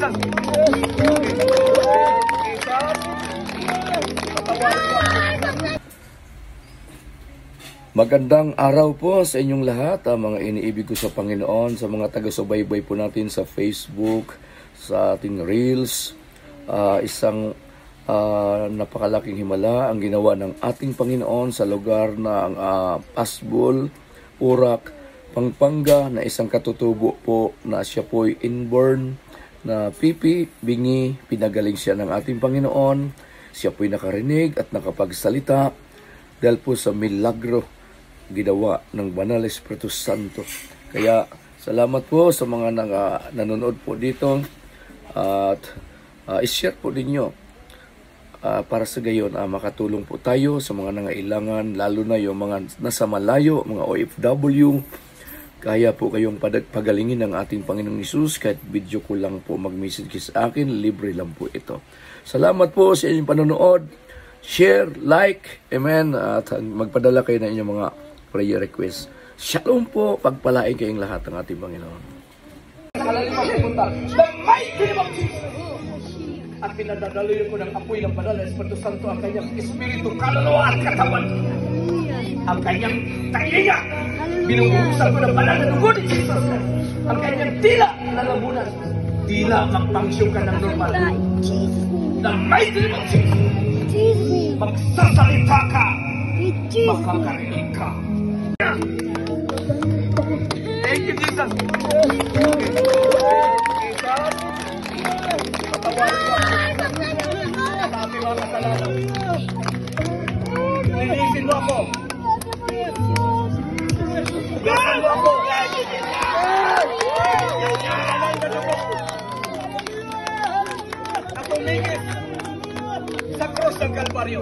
Jesus. Magandang araw po sa inyong lahat, mga iniibig ko sa Panginoon, sa mga taga-subaybay po natin sa Facebook, sa ating Reels. Isang napakalaking himala ang ginawa ng ating Panginoon sa lugar ng Pasbol, Urak, Pampanga, na isang katutubo po na siya po'y inborn na pipi, bingi, pinagaling siya ng ating Panginoon. Siya po'y nakarinig at nakapagsalita dahil po sa milagro ginawa ng Banal Espiritu Santo. Kaya salamat po sa mga nanonood po dito at i-share po ninyo para sa gayon makatulong po tayo sa mga nangailangan, lalo na yung mga nasa malayo, mga OFW. Kaya po kayong pagalingin ng ating Panginoong Hesus. Kahit video ko lang po, mag-message sa akin, libre lang po ito. Salamat po sa inyong panonood. Share, like, amen, at magpadala kayo ng inyong mga prayer request. Shalom po, pagpalain kayong lahat ng ating Panginoon. At pinadadaloy ko ng apoy ng Banal na Espiritu Santo ang kanyang espiritu, kaluluwa at katawan. Ang kanyang tainga, binubuhusan ko ng banal na dugo ni Jesus. Ang kanyang tila na labunan, tila magpangsyon ka ng normal. The mighty name of Jesus. Magsasalita ka, makakarinig ka. Thank you, Jesus. Linisin mo ako. Linisin mo ako. At tumingin sa cross ng Kalbaryo.